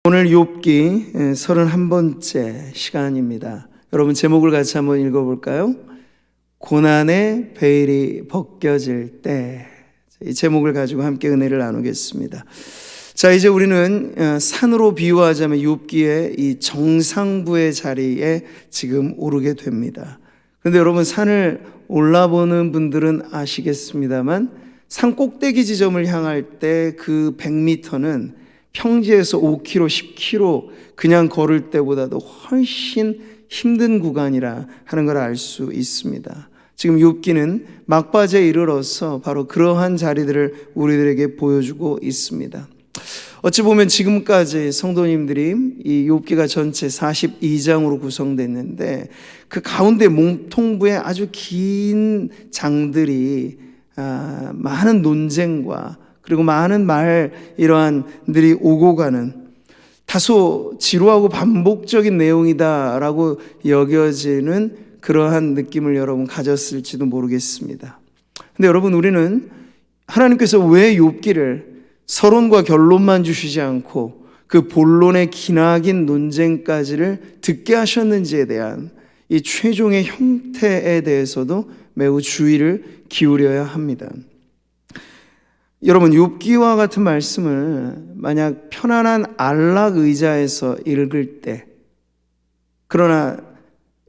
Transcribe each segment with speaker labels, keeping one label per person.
Speaker 1: 오늘 욥기 31번째 시간입니다. 여러분 제목을 같이 한번 읽어볼까요? 고난의 베일이 벗겨질 때. 이 제목을 가지고 함께 은혜를 나누겠습니다. 자, 이제 우리는 산으로 비유하자면 욥기의 이 정상부의 자리에 지금 오르게 됩니다. 그런데 여러분 산을 올라보는 분들은 아시겠습니다만 산 꼭대기 지점을 향할 때 그 100m는 평지에서 5km, 10km 그냥 걸을 때보다도 훨씬 힘든 구간이라 하는 걸 알 수 있습니다. 지금 욥기는 막바지에 이르러서 바로 그러한 자리들을 우리들에게 보여주고 있습니다. 어찌 보면 지금까지 성도님들이 이 욥기가 전체 42장으로 구성됐는데 그 가운데 몸통부에 아주 긴 장들이 많은 논쟁과 그리고 많은 이러한들이 오고 가는 다소 지루하고 반복적인 내용이다라고 여겨지는 그러한 느낌을 여러분 가졌을지도 모르겠습니다. 근데 여러분, 우리는 하나님께서 왜 욥기를 서론과 결론만 주시지 않고 그 본론의 기나긴 논쟁까지를 듣게 하셨는지에 대한 이 최종의 형태에 대해서도 매우 주의를 기울여야 합니다. 여러분, 욥기와 같은 말씀을 만약 편안한 안락 의자에서 읽을 때, 그러나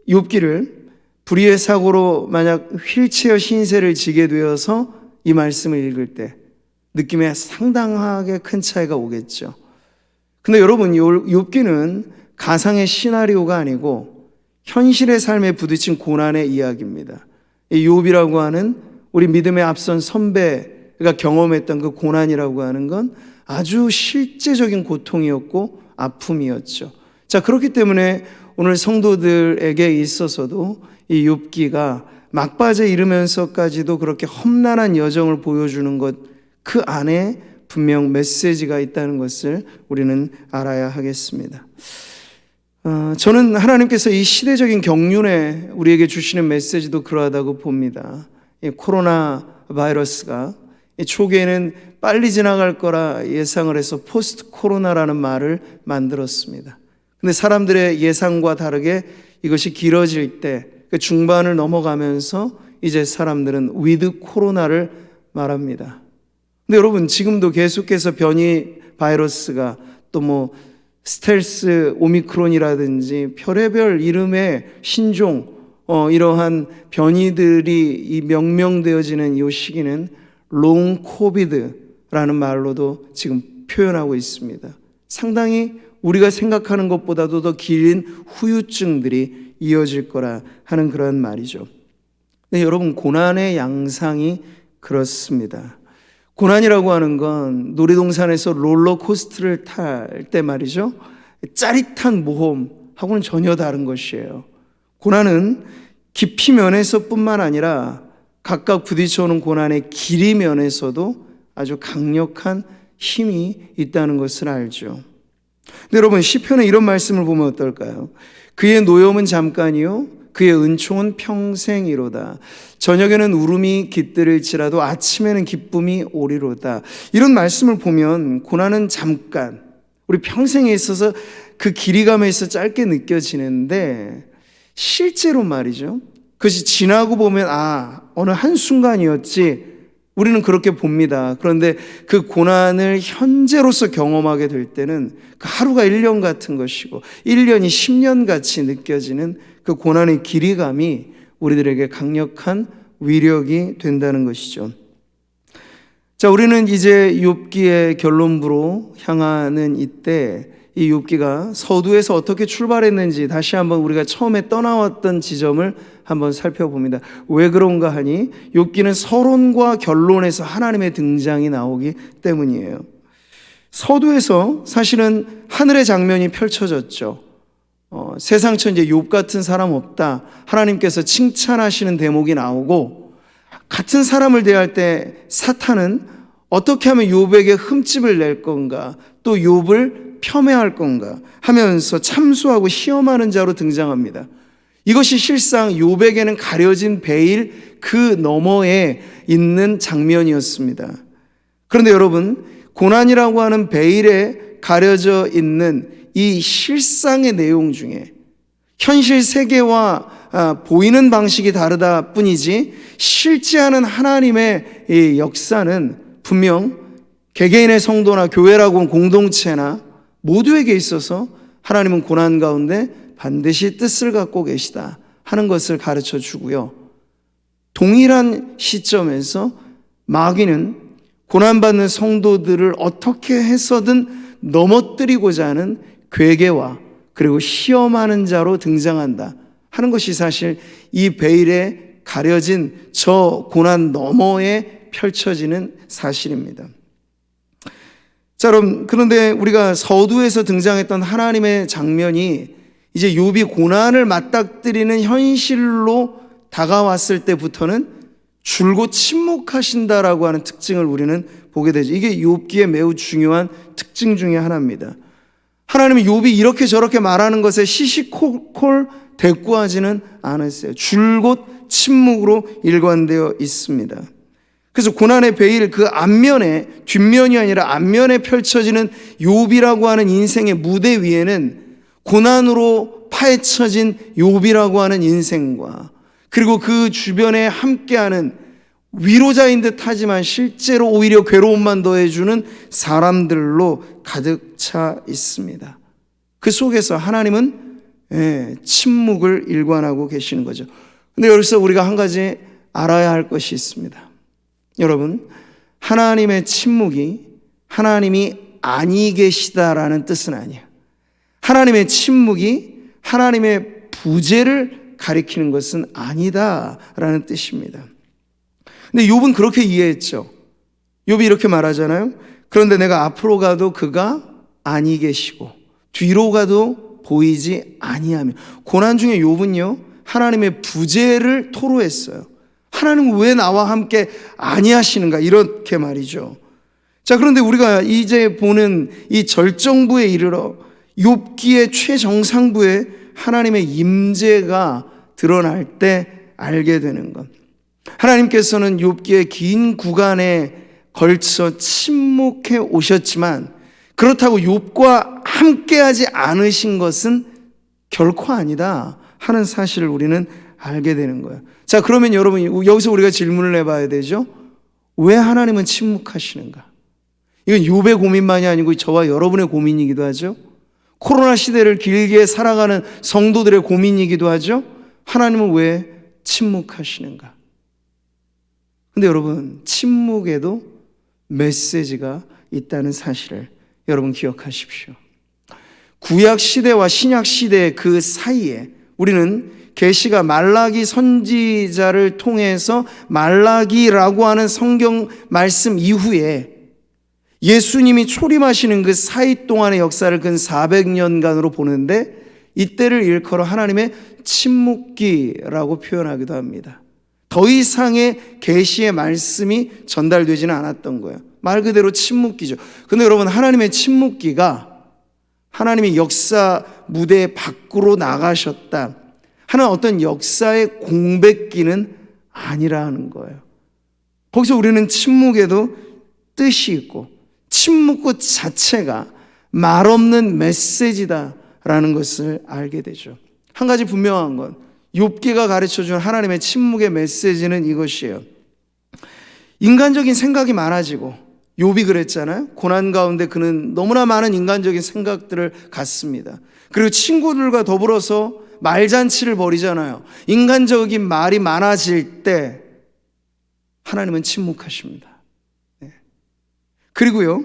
Speaker 1: 욥기를 불의의 사고로 만약 휠체어 신세를 지게 되어서 이 말씀을 읽을 때 느낌에 상당하게 큰 차이가 오겠죠. 근데 여러분, 욥기는 가상의 시나리오가 아니고 현실의 삶에 부딪힌 고난의 이야기입니다. 이 욥이라고 하는 우리 믿음의 앞선 선배가 경험했던 그 고난이라고 하는 건 아주 실제적인 고통이었고 아픔이었죠. 자, 그렇기 때문에 오늘 성도들에게 있어서도 이 욥기가 막바지에 이르면서까지도 그렇게 험난한 여정을 보여주는 것, 그 안에 분명 메시지가 있다는 것을 우리는 알아야 하겠습니다. 저는 하나님께서 이 시대적인 경륜에 우리에게 주시는 메시지도 그러하다고 봅니다. 이 코로나 바이러스가 초기에는 빨리 지나갈 거라 예상을 해서 포스트 코로나라는 말을 만들었습니다. 근데 사람들의 예상과 다르게 이것이 길어질 때 그 중반을 넘어가면서 이제 사람들은 위드 코로나를 말합니다. 근데 여러분, 지금도 계속해서 변이 바이러스가 또 스텔스 오미크론이라든지 별의별 이름의 신종 이러한 변이들이 이 명명되어지는 이 시기는 롱 코비드라는 말로도 지금 표현하고 있습니다. 상당히 우리가 생각하는 것보다도 더 긴 후유증들이 이어질 거라 하는 그런 말이죠. 근데 여러분, 고난의 양상이 그렇습니다. 고난이라고 하는 건 놀이동산에서 롤러코스터를 탈 때 말이죠, 짜릿한 모험하고는 전혀 다른 것이에요. 고난은 깊이 면에서 뿐만 아니라 각각 부딪혀오는 고난의 길이 면에서도 아주 강력한 힘이 있다는 것을 알죠. 근데 여러분, 시편에 이런 말씀을 보면 어떨까요? 그의 노염은 잠깐이요 그의 은총은 평생이로다. 저녁에는 울음이 깃들일지라도 아침에는 기쁨이 오리로다. 이런 말씀을 보면 고난은 잠깐, 우리 평생에 있어서 그 길이감에 있어 짧게 느껴지는데 실제로 말이죠, 그것이 지나고 보면 어느 한순간이었지, 우리는 그렇게 봅니다. 그런데 그 고난을 현재로서 경험하게 될 때는 그 하루가 1년 같은 것이고 1년이 10년 같이 느껴지는 그 고난의 길이감이 우리들에게 강력한 위력이 된다는 것이죠. 자, 우리는 이제 욥기의 결론부로 향하는 이때 이 욥기가 서두에서 어떻게 출발했는지 다시 한번 우리가 처음에 떠나왔던 지점을 한번 살펴봅니다. 왜 그런가 하니 욥기는 서론과 결론에서 하나님의 등장이 나오기 때문이에요. 서두에서 사실은 하늘의 장면이 펼쳐졌죠. 세상 천재 욥 같은 사람 없다, 하나님께서 칭찬하시는 대목이 나오고, 같은 사람을 대할 때 사탄은 어떻게 하면 욥에게 흠집을 낼 건가, 또 욥을 폄훼할 건가 하면서 참수하고 시험하는 자로 등장합니다. 이것이 실상 욥에게는 가려진 베일 그 너머에 있는 장면이었습니다. 그런데 여러분, 고난이라고 하는 베일의 가려져 있는 이 실상의 내용 중에 현실 세계와 보이는 방식이 다르다 뿐이지 실제하는 하나님의 이 역사는 분명 개개인의 성도나 교회라고 공동체나 모두에게 있어서 하나님은 고난 가운데 반드시 뜻을 갖고 계시다 하는 것을 가르쳐 주고요. 동일한 시점에서 마귀는 고난받는 성도들을 어떻게 해서든 넘어뜨리고자 하는 괴계와 그리고 시험하는 자로 등장한다 하는 것이 사실 이 베일에 가려진 저 고난 너머에 펼쳐지는 사실입니다. 자, 여러분, 그런데 우리가 서두에서 등장했던 하나님의 장면이 이제 욥이 고난을 맞닥뜨리는 현실로 다가왔을 때부터는 줄곧 침묵하신다라고 하는 특징을 우리는 보게 되죠. 이게 욥기의 매우 중요한 특징 중에 하나입니다. 하나님은 욥이 이렇게 저렇게 말하는 것에 시시콜콜 대꾸하지는 않으세요. 줄곧 침묵으로 일관되어 있습니다. 그래서 고난의 베일 그 앞면에, 뒷면이 아니라 앞면에 펼쳐지는 욥이라고 하는 인생의 무대 위에는 고난으로 파헤쳐진 욥이라고 하는 인생과 그리고 그 주변에 함께하는 위로자인 듯 하지만 실제로 오히려 괴로움만 더해주는 사람들로 가득 차 있습니다. 그 속에서 하나님은 침묵을 일관하고 계시는 거죠. 근데 여기서 우리가 한 가지 알아야 할 것이 있습니다. 여러분, 하나님의 침묵이 하나님이 아니 계시다라는 뜻은 아니에요. 하나님의 침묵이 하나님의 부재를 가리키는 것은 아니다라는 뜻입니다. 근데 욥은 그렇게 이해했죠. 욥이 이렇게 말하잖아요. 그런데 내가 앞으로 가도 그가 아니 계시고 뒤로 가도 보이지 아니하며. 고난 중에 욥은요 하나님의 부재를 토로했어요. 하나님은 왜 나와 함께 아니하시는가 이렇게 말이죠. 자, 그런데 우리가 이제 보는 이 절정부에 이르러 욥기의 최정상부에 하나님의 임재가 드러날 때 알게 되는 것. 하나님께서는 욥기의 긴 구간에 걸쳐 침묵해 오셨지만 그렇다고 욥과 함께하지 않으신 것은 결코 아니다 하는 사실을 우리는 알게 되는 거예요. 자, 그러면 여러분 여기서 우리가 질문을 해봐야 되죠. 왜 하나님은 침묵하시는가? 이건 욥의 고민만이 아니고 저와 여러분의 고민이기도 하죠. 코로나 시대를 길게 살아가는 성도들의 고민이기도 하죠. 하나님은 왜 침묵하시는가? 근데 여러분, 침묵에도 메시지가 있다는 사실을 여러분 기억하십시오. 구약 시대와 신약 시대의 그 사이에 우리는 계시가 말라기 선지자를 통해서 말라기라고 하는 성경 말씀 이후에 예수님이 초림하시는 그 사이 동안의 역사를 근 400년간으로 보는데 이때를 일컬어 하나님의 침묵기라고 표현하기도 합니다. 더 이상의 계시의 말씀이 전달되지는 않았던 거예요. 말 그대로 침묵기죠. 근데 여러분, 하나님의 침묵기가 하나님의 역사 무대 밖으로 나가셨다 하는 어떤 역사의 공백기는 아니라는 거예요. 거기서 우리는 침묵에도 뜻이 있고 침묵 그 자체가 말없는 메시지다라는 것을 알게 되죠. 한 가지 분명한 건 욥기가 가르쳐준 하나님의 침묵의 메시지는 이것이에요. 인간적인 생각이 많아지고 욥이 그랬잖아요. 고난 가운데 그는 너무나 많은 인간적인 생각들을 갖습니다. 그리고 친구들과 더불어서 말잔치를 벌이잖아요. 인간적인 말이 많아질 때 하나님은 침묵하십니다. 그리고요,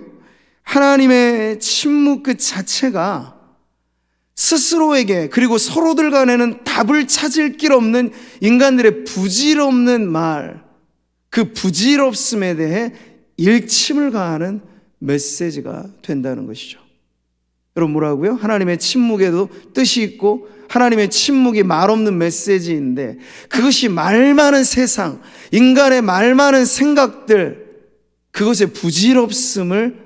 Speaker 1: 하나님의 침묵 그 자체가 스스로에게 그리고 서로들 간에는 답을 찾을 길 없는 인간들의 부질없는 말, 그 부질없음에 대해 일침을 가하는 메시지가 된다는 것이죠. 여러분, 뭐라고요? 하나님의 침묵에도 뜻이 있고 하나님의 침묵이 말없는 메시지인데 그것이 말 많은 세상, 인간의 말 많은 생각들, 그것의 부질없음을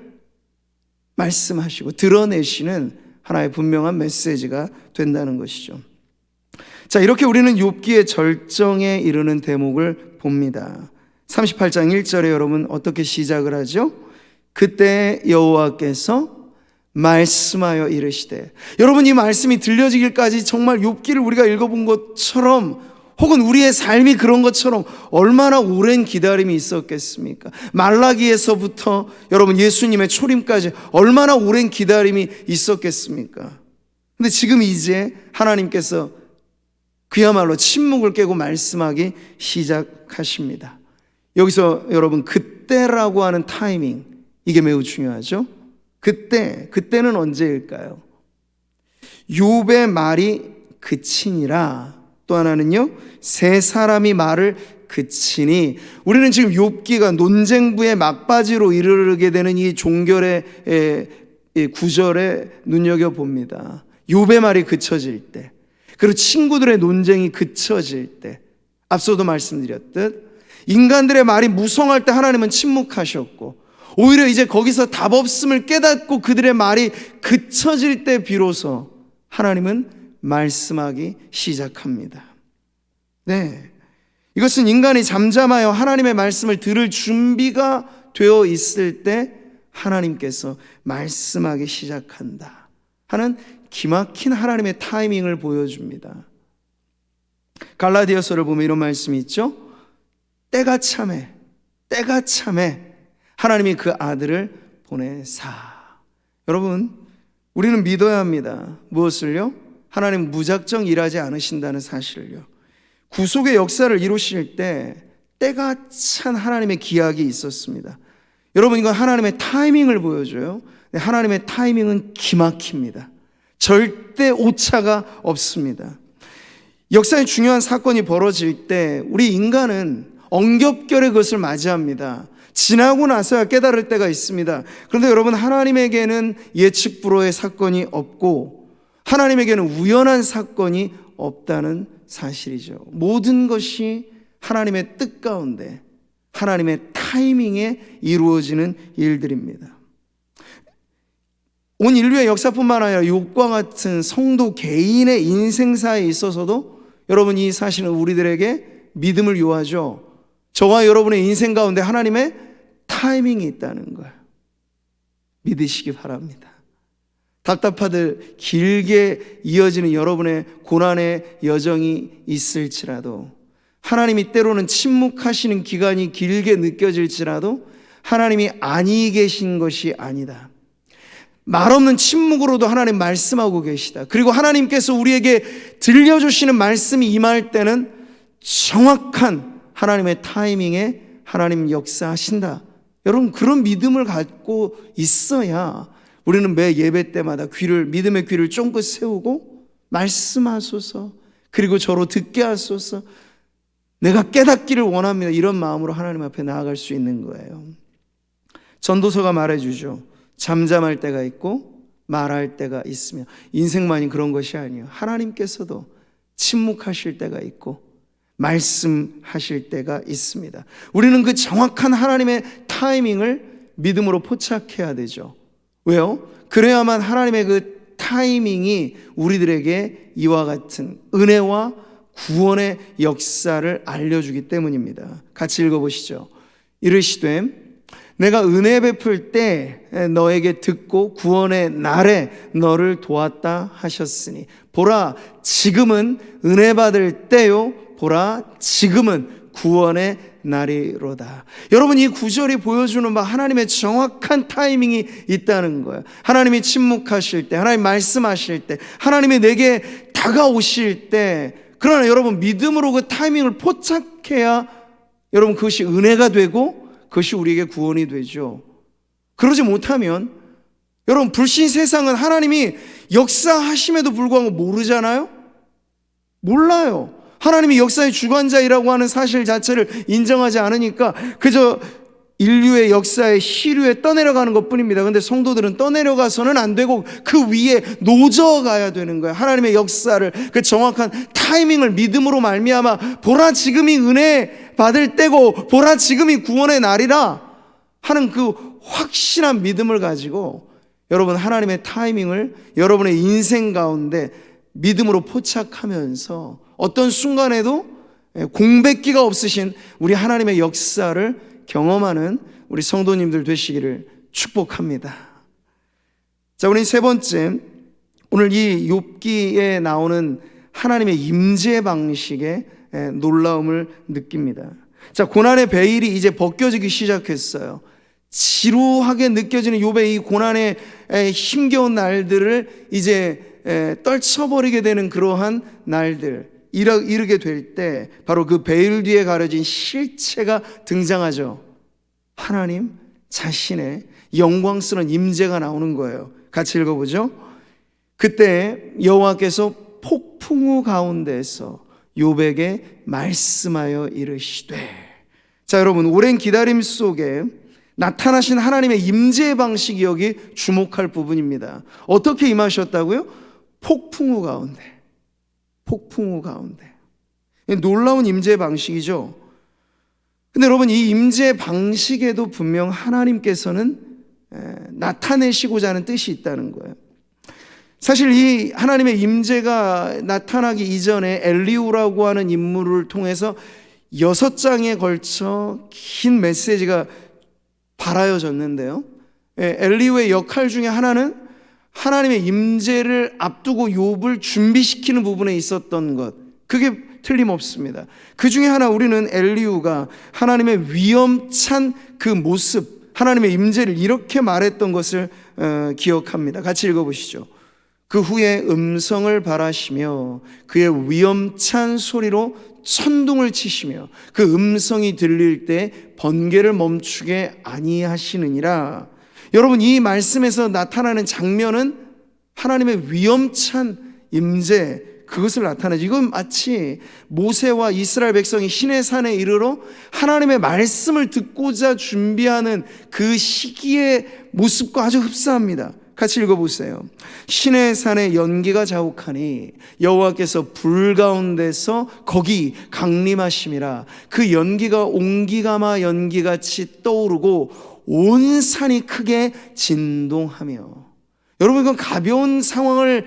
Speaker 1: 말씀하시고 드러내시는 하나의 분명한 메시지가 된다는 것이죠. 자, 이렇게 우리는 욥기의 절정에 이르는 대목을 봅니다. 38장 1절에 여러분 어떻게 시작을 하죠? 그때 여호와께서 말씀하여 이르시되. 여러분, 이 말씀이 들려지기까지 정말 욥기를 우리가 읽어본 것처럼, 혹은 우리의 삶이 그런 것처럼 얼마나 오랜 기다림이 있었겠습니까? 말라기에서부터 여러분 예수님의 초림까지 얼마나 오랜 기다림이 있었겠습니까? 근데 지금 이제 하나님께서 그야말로 침묵을 깨고 말씀하기 시작하십니다. 여기서 여러분 그때라고 하는 타이밍, 이게 매우 중요하죠. 그때는 언제일까요? 욥의 말이 그치니라. 또 하나는요, 세 사람이 말을 그치니. 우리는 지금 욥기가 논쟁부의 막바지로 이르게 되는 이 종결의 구절에 눈여겨봅니다. 욥의 말이 그쳐질 때, 그리고 친구들의 논쟁이 그쳐질 때, 앞서도 말씀드렸듯 인간들의 말이 무성할 때 하나님은 침묵하셨고, 오히려 이제 거기서 답 없음을 깨닫고 그들의 말이 그쳐질 때 비로소 하나님은 말씀하기 시작합니다. 네, 이것은 인간이 잠잠하여 하나님의 말씀을 들을 준비가 되어 있을 때 하나님께서 말씀하기 시작한다 하는 기막힌 하나님의 타이밍을 보여줍니다. 갈라디아서를 보면 이런 말씀이 있죠. 때가 참해 하나님이 그 아들을 보내사. 여러분, 우리는 믿어야 합니다. 무엇을요? 하나님 무작정 일하지 않으신다는 사실을요. 구속의 역사를 이루실 때 때가 찬 하나님의 기약이 있었습니다. 여러분, 이건 하나님의 타이밍을 보여줘요. 하나님의 타이밍은 기막힙니다. 절대 오차가 없습니다. 역사에 중요한 사건이 벌어질 때 우리 인간은 엉겹결에 그것을 맞이합니다. 지나고 나서야 깨달을 때가 있습니다. 그런데 여러분, 하나님에게는 예측 불허의 사건이 없고 하나님에게는 우연한 사건이 없다는 사실이죠. 모든 것이 하나님의 뜻 가운데 하나님의 타이밍에 이루어지는 일들입니다. 온 인류의 역사뿐만 아니라 욥과 같은 성도 개인의 인생사에 있어서도 여러분, 이 사실은 우리들에게 믿음을 요하죠. 저와 여러분의 인생 가운데 하나님의 타이밍이 있다는 걸 믿으시기 바랍니다. 답답하들 길게 이어지는 여러분의 고난의 여정이 있을지라도, 하나님이 때로는 침묵하시는 기간이 길게 느껴질지라도 하나님이 아니 계신 것이 아니다. 말없는 침묵으로도 하나님 말씀하고 계시다. 그리고 하나님께서 우리에게 들려주시는 말씀이 임할 때는 정확한 하나님의 타이밍에 하나님 역사하신다. 여러분, 그런 믿음을 갖고 있어야 우리는 매 예배 때마다 믿음의 귀를 쫑긋 세우고 말씀하소서, 그리고 저로 듣게 하소서, 내가 깨닫기를 원합니다, 이런 마음으로 하나님 앞에 나아갈 수 있는 거예요. 전도서가 말해주죠. 잠잠할 때가 있고 말할 때가 있으며, 인생만이 그런 것이 아니에요. 하나님께서도 침묵하실 때가 있고 말씀하실 때가 있습니다. 우리는 그 정확한 하나님의 타이밍을 믿음으로 포착해야 되죠. 왜요? 그래야만 하나님의 그 타이밍이 우리들에게 이와 같은 은혜와 구원의 역사를 알려주기 때문입니다. 같이 읽어보시죠. 이르시되 내가 은혜 베풀 때 너에게 듣고 구원의 날에 너를 도왔다 하셨으니 보라 지금은 은혜 받을 때요, 보라 지금은 구원의 날이로다. 여러분, 이 구절이 보여주는 바 하나님의 정확한 타이밍이 있다는 거예요. 하나님이 침묵하실 때, 하나님 말씀하실 때, 하나님이 내게 다가오실 때, 그러나 여러분 믿음으로 그 타이밍을 포착해야 여러분 그것이 은혜가 되고 그것이 우리에게 구원이 되죠. 그러지 못하면 여러분, 불신 세상은 하나님이 역사하심에도 불구하고 모르잖아요. 몰라요. 하나님이 역사의 주관자이라고 하는 사실 자체를 인정하지 않으니까 그저 인류의 역사의 시류에 떠내려가는 것뿐입니다. 그런데 성도들은 떠내려가서는 안 되고 그 위에 노져가야 되는 거예요. 하나님의 역사를, 그 정확한 타이밍을 믿음으로 말미암아 보라 지금이 은혜 받을 때고 보라 지금이 구원의 날이라 하는 그 확실한 믿음을 가지고 여러분, 하나님의 타이밍을 여러분의 인생 가운데 믿음으로 포착하면서 어떤 순간에도 공백기가 없으신 우리 하나님의 역사를 경험하는 우리 성도님들 되시기를 축복합니다. 자, 우리 세 번째, 오늘 이 욥기에 나오는 하나님의 임재 방식에 놀라움을 느낍니다. 자, 고난의 베일이 이제 벗겨지기 시작했어요. 지루하게 느껴지는 욥의 이 고난의 힘겨운 날들을 이제 떨쳐버리게 되는 그러한 날들, 이르게 될 때 바로 그 베일 뒤에 가려진 실체가 등장하죠. 하나님 자신의 영광스러운 임재가 나오는 거예요. 같이 읽어보죠. 그때 여호와께서 폭풍우 가운데서 욥에게 말씀하여 이르시되. 자, 여러분, 오랜 기다림 속에 나타나신 하나님의 임재 방식이 여기 주목할 부분입니다. 어떻게 임하셨다고요? 폭풍우 가운데. 폭풍우 가운데. 놀라운 임재 방식이죠. 근데 여러분, 이 임재 방식에도 분명 하나님께서는 나타내시고자 하는 뜻이 있다는 거예요. 사실 이 하나님의 임재가 나타나기 이전에 엘리후라고 하는 인물을 통해서 6장에 걸쳐 긴 메시지가 발하여졌는데요. 엘리후의 역할 중에 하나는 하나님의 임재를 앞두고 욥을 준비시키는 부분에 있었던 것, 그게 틀림없습니다. 그 중에 하나, 우리는 엘리후가 하나님의 위엄찬 그 모습, 하나님의 임재를 이렇게 말했던 것을 기억합니다. 같이 읽어보시죠. 그 후에 음성을 발하시며 그의 위엄찬 소리로 천둥을 치시며 그 음성이 들릴 때 번개를 멈추게 아니하시느니라. 여러분, 이 말씀에서 나타나는 장면은 하나님의 위엄찬 임재, 그것을 나타내죠. 이건 마치 모세와 이스라엘 백성이 시내산에 이르러 하나님의 말씀을 듣고자 준비하는 그 시기의 모습과 아주 흡사합니다. 같이 읽어보세요. 시내산에 연기가 자욱하니 여호와께서 불 가운데서 거기 강림하심이라. 그 연기가 옹기가마 연기같이 떠오르고 온 산이 크게 진동하며. 여러분, 이건 가벼운 상황을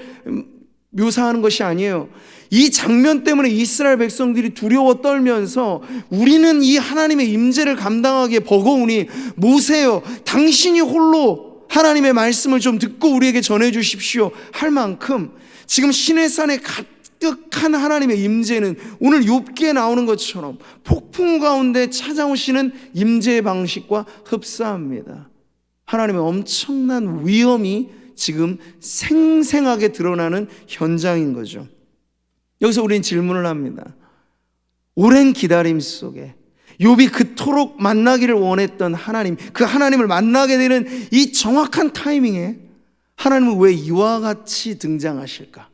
Speaker 1: 묘사하는 것이 아니에요. 이 장면 때문에 이스라엘 백성들이 두려워 떨면서 우리는 이 하나님의 임재를 감당하기에 버거우니 모세여, 당신이 홀로 하나님의 말씀을 좀 듣고 우리에게 전해 주십시오 할 만큼 지금 시내산에 가득한 하나님의 임재는 오늘 욥기에 나오는 것처럼 폭풍 가운데 찾아오시는 임재의 방식과 흡사합니다. 하나님의 엄청난 위엄이 지금 생생하게 드러나는 현장인 거죠. 여기서 우리는 질문을 합니다. 오랜 기다림 속에 욥이 그토록 만나기를 원했던 하나님, 그 하나님을 만나게 되는 이 정확한 타이밍에 하나님은 왜 이와 같이 등장하실까?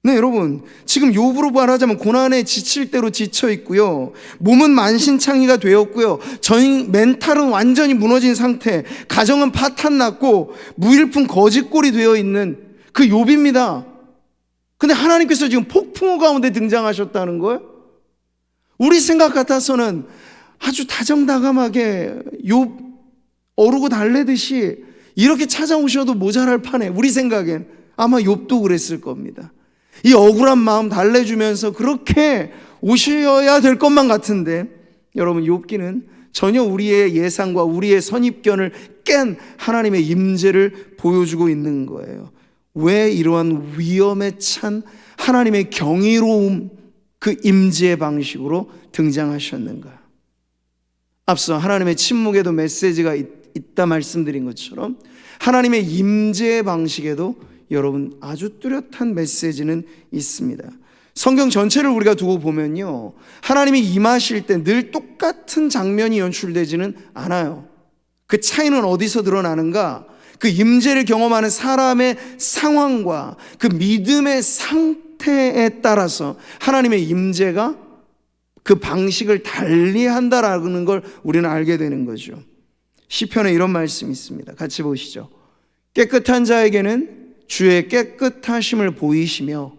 Speaker 1: 네, 여러분, 지금 욥으로 말하자면 고난에 지칠 대로 지쳐 있고요, 몸은 만신창이가 되었고요, 멘탈은 완전히 무너진 상태, 가정은 파탄났고 무일푼 거짓골이 되어 있는 그 욥입니다. 근데 하나님께서 지금 폭풍우 가운데 등장하셨다는 거예요. 우리 생각 같아서는 아주 다정다감하게 욥 어르고 달래듯이 이렇게 찾아오셔도 모자랄 판에, 우리 생각엔 아마 욥도 그랬을 겁니다. 이 억울한 마음 달래주면서 그렇게 오셔야 될 것만 같은데, 여러분, 욥기는 전혀 우리의 예상과 우리의 선입견을 깬 하나님의 임재를 보여주고 있는 거예요. 왜 이러한 위엄에 찬 하나님의 경이로움, 그 임재의 방식으로 등장하셨는가? 앞서 하나님의 침묵에도 메시지가 있다 말씀드린 것처럼 하나님의 임재의 방식에도 여러분 아주 뚜렷한 메시지는 있습니다. 성경 전체를 우리가 두고 보면요, 하나님이 임하실 때 늘 똑같은 장면이 연출되지는 않아요. 그 차이는 어디서 드러나는가? 그 임재를 경험하는 사람의 상황과 그 믿음의 상태에 따라서 하나님의 임재가 그 방식을 달리한다라는 걸 우리는 알게 되는 거죠. 시편에 이런 말씀이 있습니다. 같이 보시죠. 깨끗한 자에게는 주의 깨끗하심을 보이시며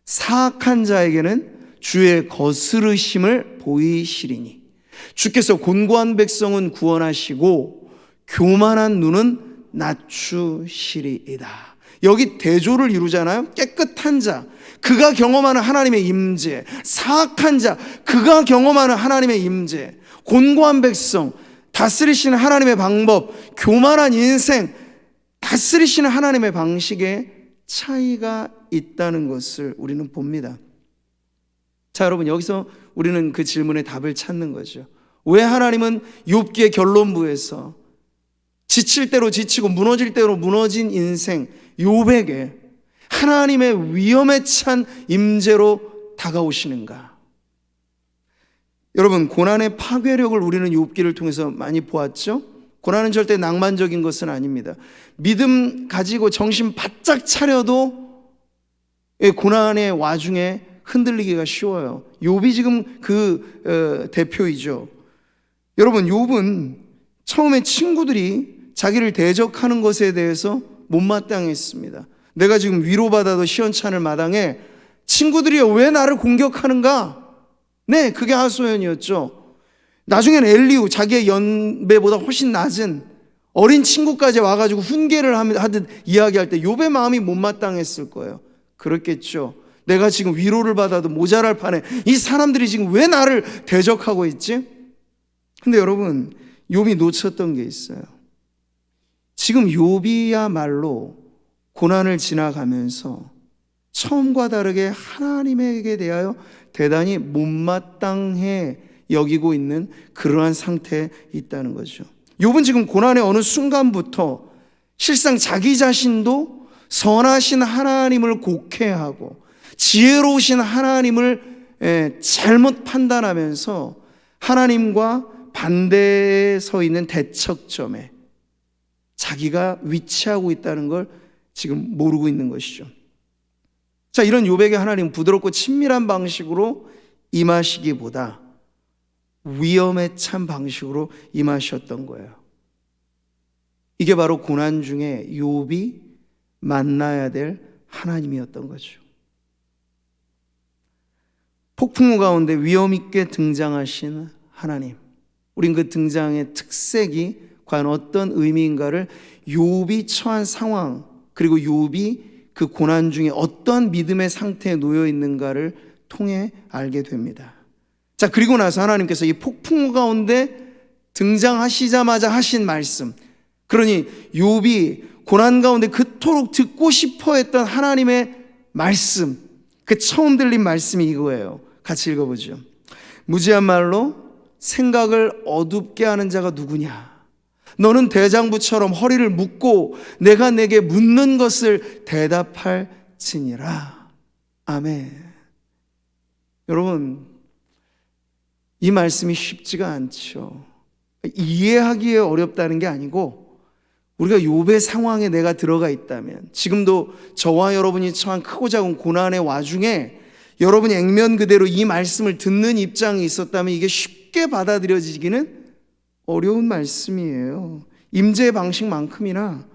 Speaker 1: 사악한 자에게는 주의 거스르심을 보이시리니 주께서 곤고한 백성은 구원하시고 교만한 눈은 낮추시리이다. 여기 대조를 이루잖아요. 깨끗한 자, 그가 경험하는 하나님의 임재, 사악한 자, 그가 경험하는 하나님의 임재, 곤고한 백성, 다스리시는 하나님의 방법, 교만한 인생, 다 다스리시는 하나님의 방식에 차이가 있다는 것을 우리는 봅니다. 자, 여러분, 여기서 우리는 그 질문의 답을 찾는 거죠. 왜 하나님은 욥기의 결론부에서 지칠 대로 지치고 무너질 대로 무너진 인생 욥에게 하나님의 위험에 찬 임재로 다가오시는가? 여러분, 고난의 파괴력을 우리는 욥기를 통해서 많이 보았죠? 고난은 절대 낭만적인 것은 아닙니다. 믿음 가지고 정신 바짝 차려도 고난의 와중에 흔들리기가 쉬워요. 욥이 지금 그 대표이죠. 여러분, 욥은 처음에 친구들이 자기를 대적하는 것에 대해서 못마땅했습니다. 내가 지금 위로받아도 시원찮을 마당에 친구들이 왜 나를 공격하는가? 네, 그게 하소연이었죠. 나중엔 엘리후, 자기의 연배보다 훨씬 낮은 어린 친구까지 와가지고 훈계를 하듯 이야기할 때 욥의 마음이 못마땅했을 거예요. 그렇겠죠. 내가 지금 위로를 받아도 모자랄 판에 이 사람들이 지금 왜 나를 대적하고 있지? 근데 여러분, 욥이 놓쳤던 게 있어요. 지금 욥이야말로 고난을 지나가면서 처음과 다르게 하나님에게 대하여 대단히 못마땅해 여기고 있는 그러한 상태에 있다는 거죠. 욥은 지금 고난의 어느 순간부터 실상 자기 자신도 선하신 하나님을 곡해하고 지혜로우신 하나님을 잘못 판단하면서 하나님과 반대에 서 있는 대척점에 자기가 위치하고 있다는 걸 지금 모르고 있는 것이죠. 자, 이런 욥에게 하나님은 부드럽고 친밀한 방식으로 임하시기보다 위험에 찬 방식으로 임하셨던 거예요. 이게 바로 고난 중에 욥이 만나야 될 하나님이었던 거죠. 폭풍우 가운데 위험 있게 등장하신 하나님, 우린 그 등장의 특색이 과연 어떤 의미인가를 욥이 처한 상황, 그리고 욥이 그 고난 중에 어떠한 믿음의 상태에 놓여 있는가를 통해 알게 됩니다. 자, 그리고 나서 하나님께서 이 폭풍우 가운데 등장하시자마자 하신 말씀, 그러니 욥이 고난 가운데 그토록 듣고 싶어 했던 하나님의 말씀, 그 처음 들린 말씀이 이거예요. 같이 읽어보죠. 무지한 말로 생각을 어둡게 하는 자가 누구냐? 너는 대장부처럼 허리를 묶고 내가 내게 묻는 것을 대답할지니라. 아멘. 여러분, 이 말씀이 쉽지가 않죠. 이해하기에 어렵다는 게 아니고 우리가 욥의 상황에 내가 들어가 있다면, 지금도 저와 여러분이 처한 크고 작은 고난의 와중에 여러분이 액면 그대로 이 말씀을 듣는 입장이 있었다면 이게 쉽게 받아들여지기는 어려운 말씀이에요. 임재의 방식만큼이나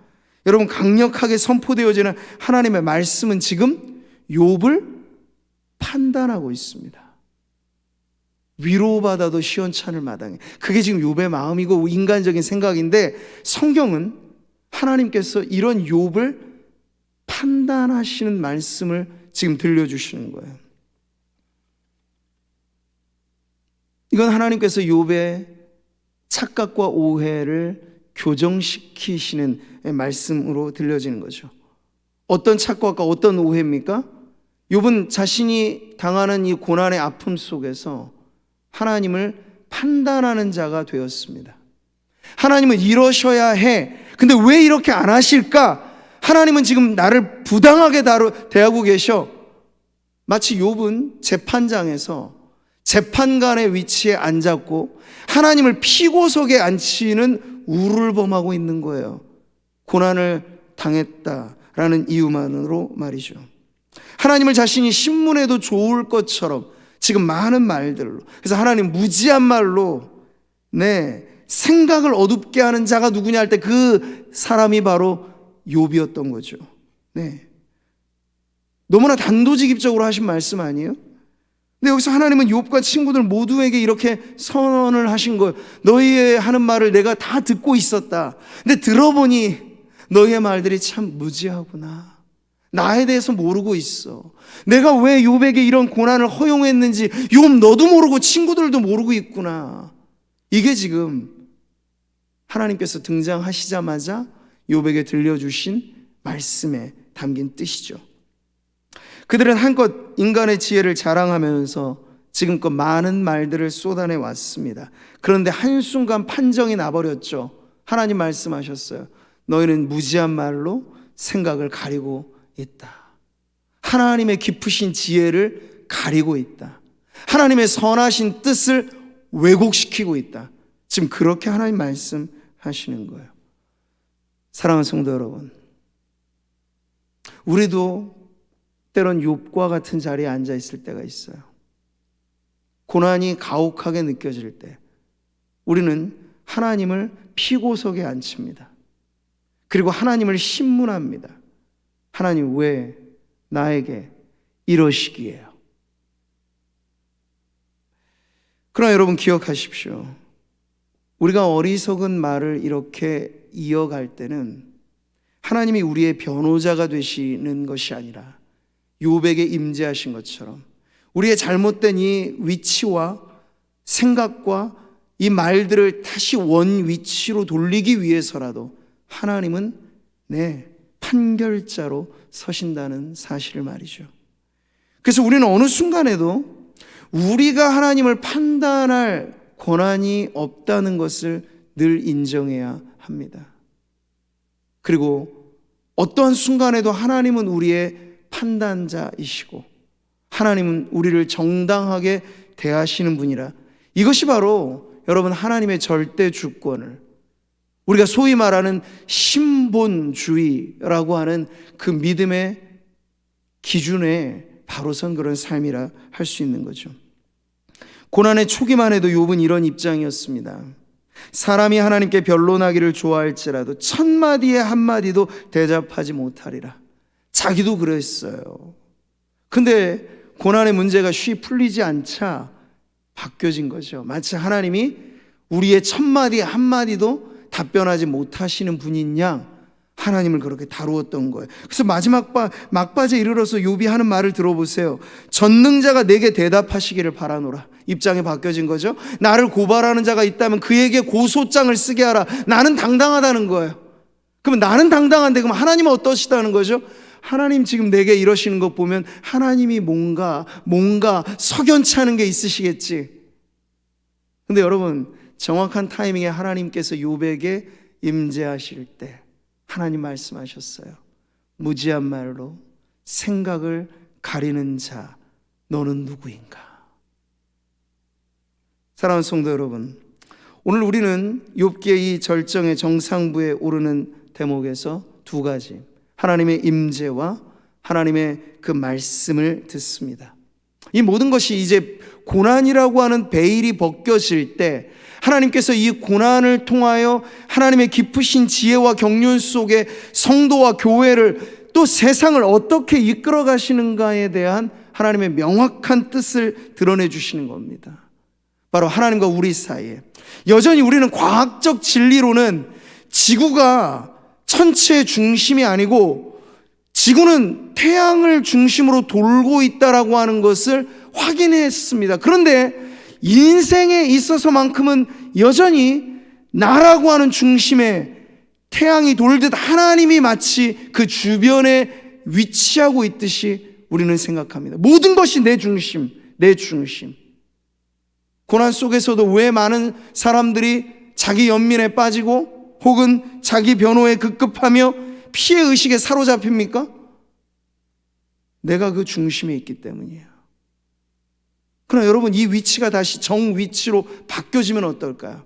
Speaker 1: 여러분 강력하게 선포되어지는 하나님의 말씀은 지금 욥을 판단하고 있습니다. 위로받아도 시원찮을 마당에. 그게 지금 욥의 마음이고 인간적인 생각인데, 성경은 하나님께서 이런 욥을 판단하시는 말씀을 지금 들려주시는 거예요. 이건 하나님께서 욥의 착각과 오해를 교정시키시는 말씀으로 들려지는 거죠. 어떤 착각과 어떤 오해입니까? 욥은 자신이 당하는 이 고난의 아픔 속에서 하나님을 판단하는 자가 되었습니다. 하나님은 이러셔야 해. 근데 왜 이렇게 안 하실까? 하나님은 지금 나를 부당하게 대하고 계셔. 마치 욥은 재판장에서 재판관의 위치에 앉았고 하나님을 피고석에 앉히는 우를 범하고 있는 거예요. 고난을 당했다라는 이유만으로 말이죠. 하나님을 자신이 신문해도 좋을 것처럼 지금 많은 말들로, 그래서 하나님 무지한 말로 생각을 어둡게 하는 자가 누구냐 할 때 그 사람이 바로 욥이었던 거죠. 너무나 단도직입적으로 하신 말씀 아니에요? 근데 여기서 하나님은 욥과 친구들 모두에게 이렇게 선언을 하신 거예요. 너희의 하는 말을 내가 다 듣고 있었다. 근데 들어보니 너희의 말들이 참 무지하구나. 나에 대해서 모르고 있어. 내가 왜 욥에게 이런 고난을 허용했는지 욥 너도 모르고 친구들도 모르고 있구나. 이게 지금 하나님께서 등장하시자마자 욥에게 들려주신 말씀에 담긴 뜻이죠. 그들은 한껏 인간의 지혜를 자랑하면서 지금껏 많은 말들을 쏟아내 왔습니다. 그런데 한순간 판정이 나버렸죠. 하나님 말씀하셨어요. 너희는 무지한 말로 생각을 가리고 있다. 하나님의 깊으신 지혜를 가리고 있다. 하나님의 선하신 뜻을 왜곡시키고 있다. 지금 그렇게 하나님 말씀하시는 거예요. 사랑하는 성도 여러분, 우리도 때론 욥과 같은 자리에 앉아 있을 때가 있어요. 고난이 가혹하게 느껴질 때 우리는 하나님을 피고석에 앉힙니다. 그리고 하나님을 신문합니다. 하나님, 왜 나에게 이러시기에요? 그러나 여러분 기억하십시오. 우리가 어리석은 말을 이렇게 이어갈 때는 하나님이 우리의 변호자가 되시는 것이 아니라 욥에게 임재하신 것처럼 우리의 잘못된 이 위치와 생각과 이 말들을 다시 원 위치로 돌리기 위해서라도 하나님은 판결자로 서신다는 사실을 말이죠. 그래서 우리는 어느 순간에도 우리가 하나님을 판단할 권한이 없다는 것을 늘 인정해야 합니다. 그리고 어떠한 순간에도 하나님은 우리의 판단자이시고 하나님은 우리를 정당하게 대하시는 분이라, 이것이 바로 여러분 하나님의 절대 주권을, 우리가 소위 말하는 신본주의라고 하는 그 믿음의 기준에 바로 선 그런 삶이라 할 수 있는 거죠. 고난의 초기만 해도 욥은 이런 입장이었습니다. 사람이 하나님께 변론하기를 좋아할지라도 첫 마디에 한 마디도 대답하지 못하리라. 자기도 그랬어요. 근데 고난의 문제가 쉬이 풀리지 않자 바뀌어진 거죠. 마치 하나님이 우리의 첫 마디 한 마디도 답변하지 못하시는 분인 양 하나님을 그렇게 다루었던 거예요. 그래서 마지막 막바지에 이르러서 욥이 하는 말을 들어보세요. 전능자가 내게 대답하시기를 바라노라. 입장이 바뀌어진 거죠. 나를 고발하는 자가 있다면 그에게 고소장을 쓰게 하라. 나는 당당하다는 거예요. 그럼 나는 당당한데 그럼 하나님은 어떠시다는 거죠? 하나님 지금 내게 이러시는 것 보면 하나님이 뭔가 석연치 않은 게 있으시겠지. 근데 여러분, 정확한 타이밍에 하나님께서 욥에게 임재하실 때 하나님 말씀하셨어요. 무지한 말로 생각을 가리는 자, 너는 누구인가? 사랑하는 성도 여러분, 오늘 우리는 욥기의 이 절정의 정상부에 오르는 대목에서 두 가지, 하나님의 임재와 하나님의 그 말씀을 듣습니다. 이 모든 것이 이제 고난이라고 하는 베일이 벗겨질 때 하나님께서 이 고난을 통하여 하나님의 깊으신 지혜와 경륜 속에 성도와 교회를, 또 세상을 어떻게 이끌어 가시는가에 대한 하나님의 명확한 뜻을 드러내 주시는 겁니다. 바로 하나님과 우리 사이에 여전히 우리는 과학적 진리로는 지구가 천체의 중심이 아니고 지구는 태양을 중심으로 돌고 있다라고 하는 것을 확인했습니다. 그런데 인생에 있어서만큼은 여전히 나라고 하는 중심에 태양이 돌듯 하나님이 마치 그 주변에 위치하고 있듯이 우리는 생각합니다. 모든 것이 내 중심. 고난 속에서도 왜 많은 사람들이 자기 연민에 빠지고 혹은 자기 변호에 급급하며 피해의식에 사로잡힙니까? 내가 그 중심에 있기 때문이에요. 그러나 여러분, 이 위치가 다시 정위치로 바뀌어지면 어떨까요?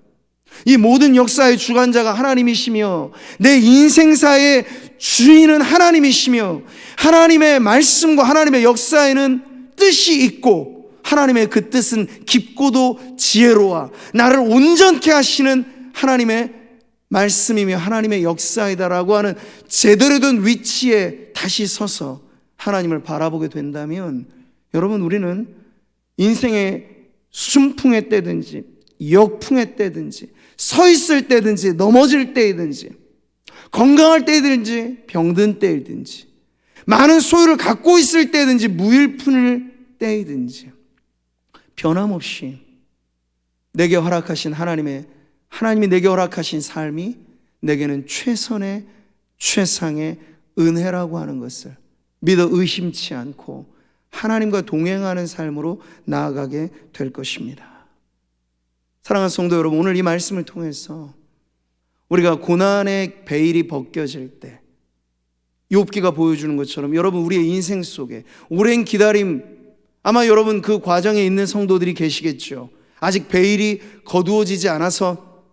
Speaker 1: 이 모든 역사의 주관자가 하나님이시며 내 인생사의 주인은 하나님이시며 하나님의 말씀과 하나님의 역사에는 뜻이 있고 하나님의 그 뜻은 깊고도 지혜로워 나를 온전케 하시는 하나님의 말씀이며 하나님의 역사이다라고 하는 제대로 된 위치에 다시 서서 하나님을 바라보게 된다면 여러분, 우리는 인생의 순풍의 때든지 역풍의 때든지 서 있을 때든지 넘어질 때이든지 건강할 때이든지 병든 때이든지 많은 소유를 갖고 있을 때든지 무일푼일 때이든지 변함없이 내게 허락하신 하나님이 내게 허락하신 삶이 내게는 최선의 최상의 은혜라고 하는 것을 믿어 의심치 않고 하나님과 동행하는 삶으로 나아가게 될 것입니다. 사랑하는 성도 여러분, 오늘 이 말씀을 통해서 우리가 고난의 베일이 벗겨질 때 욥기가 보여주는 것처럼 여러분 우리의 인생 속에 오랜 기다림, 아마 여러분 그 과정에 있는 성도들이 계시겠죠. 아직 베일이 거두어지지 않아서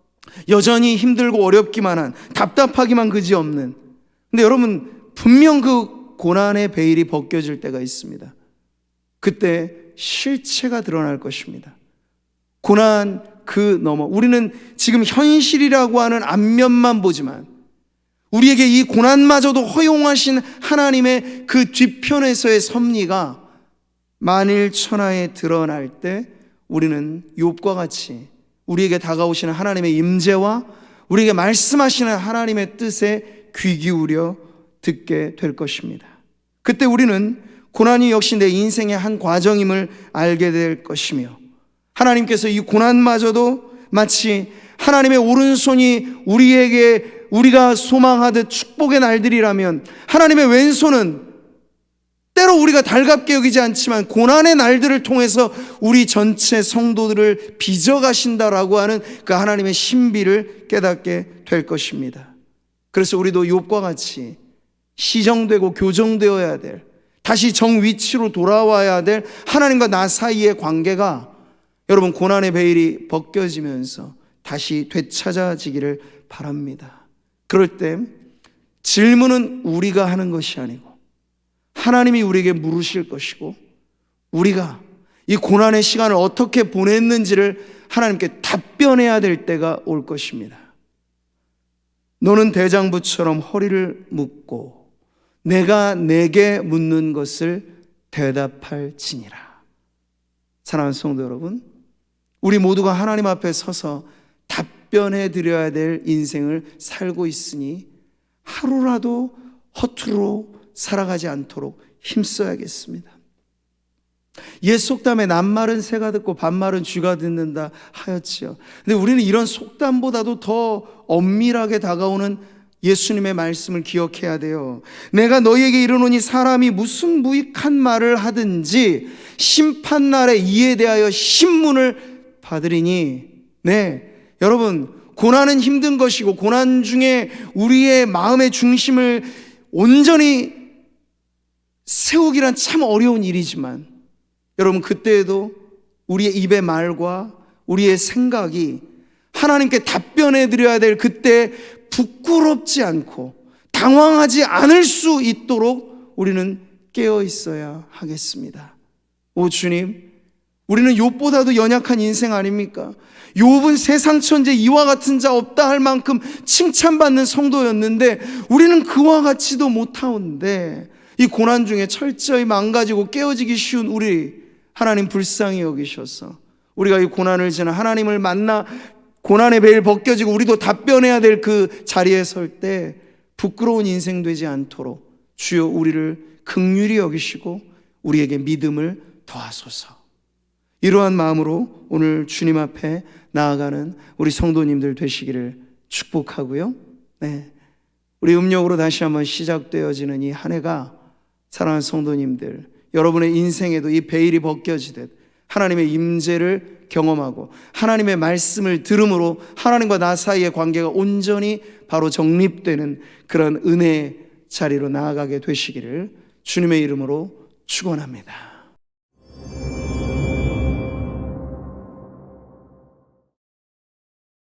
Speaker 1: 여전히 힘들고 어렵기만 한, 답답하기만 그지없는, 근데 여러분 분명 그 고난의 베일이 벗겨질 때가 있습니다. 그때 실체가 드러날 것입니다. 고난 그 너머, 우리는 지금 현실이라고 하는 앞면만 보지만 우리에게 이 고난마저도 허용하신 하나님의 그 뒤편에서의 섭리가 만일천하에 드러날 때 우리는 욥과 같이 우리에게 다가오시는 하나님의 임재와 우리에게 말씀하시는 하나님의 뜻에 귀 기울여 듣게 될 것입니다. 그때 우리는 고난이 역시 내 인생의 한 과정임을 알게 될 것이며, 하나님께서 이 고난마저도 마치 하나님의 오른손이 우리에게 우리가 소망하듯 축복의 날들이라면, 하나님의 왼손은 때로 우리가 달갑게 여기지 않지만 고난의 날들을 통해서 우리 전체 성도들을 빚어가신다라고 하는 그 하나님의 신비를 깨닫게 될 것입니다. 그래서 우리도 욥과 같이 시정되고 교정되어야 될, 다시 정위치로 돌아와야 될 하나님과 나 사이의 관계가 여러분 고난의 베일이 벗겨지면서 다시 되찾아지기를 바랍니다. 그럴 때 질문은 우리가 하는 것이 아니고 하나님이 우리에게 물으실 것이고, 우리가 이 고난의 시간을 어떻게 보냈는지를 하나님께 답변해야 될 때가 올 것입니다. 너는 대장부처럼 허리를 묶고 내가 내게 묻는 것을 대답할지니라. 사랑하는 성도 여러분, 우리 모두가 하나님 앞에 서서 답변해 드려야 될 인생을 살고 있으니 하루라도 허투루 살아가지 않도록 힘써야겠습니다. 옛 속담에 낱말은 새가 듣고 반말은 쥐가 듣는다 하였지요. 근데 우리는 이런 속담보다도 더 엄밀하게 다가오는 예수님의 말씀을 기억해야 돼요. 내가 너희에게 이르노니 사람이 무슨 무익한 말을 하든지 심판날에 이에 대하여 신문을 받으리니. 네, 여러분, 고난은 힘든 것이고 고난 중에 우리의 마음의 중심을 온전히 세우기란 참 어려운 일이지만, 여러분 그때에도 우리의 입의 말과 우리의 생각이 하나님께 답변해 드려야 될 그때 부끄럽지 않고 당황하지 않을 수 있도록 우리는 깨어 있어야 하겠습니다. 오 주님, 우리는 욥보다도 연약한 인생 아닙니까? 욥은 세상 천재 이와 같은 자 없다 할 만큼 칭찬받는 성도였는데 우리는 그와 같지도 못하온데 이 고난 중에 철저히 망가지고 깨어지기 쉬운 우리 하나님 불쌍히 여기셔서 우리가 이 고난을 지나 하나님을 만나 고난의 베일 벗겨지고 우리도 답변해야 될 그 자리에 설 때 부끄러운 인생 되지 않도록 주여 우리를 긍휼히 여기시고 우리에게 믿음을 더하소서. 이러한 마음으로 오늘 주님 앞에 나아가는 우리 성도님들 되시기를 축복하고요. 네, 우리 음력으로 다시 한번 시작되어지는 이 한 해가 사랑하는 성도님들, 여러분의 인생에도 이 베일이 벗겨지듯 하나님의 임재를 경험하고 하나님의 말씀을 들음으로 하나님과 나 사이의 관계가 온전히 바로 정립되는 그런 은혜의 자리로 나아가게 되시기를 주님의 이름으로 축원합니다.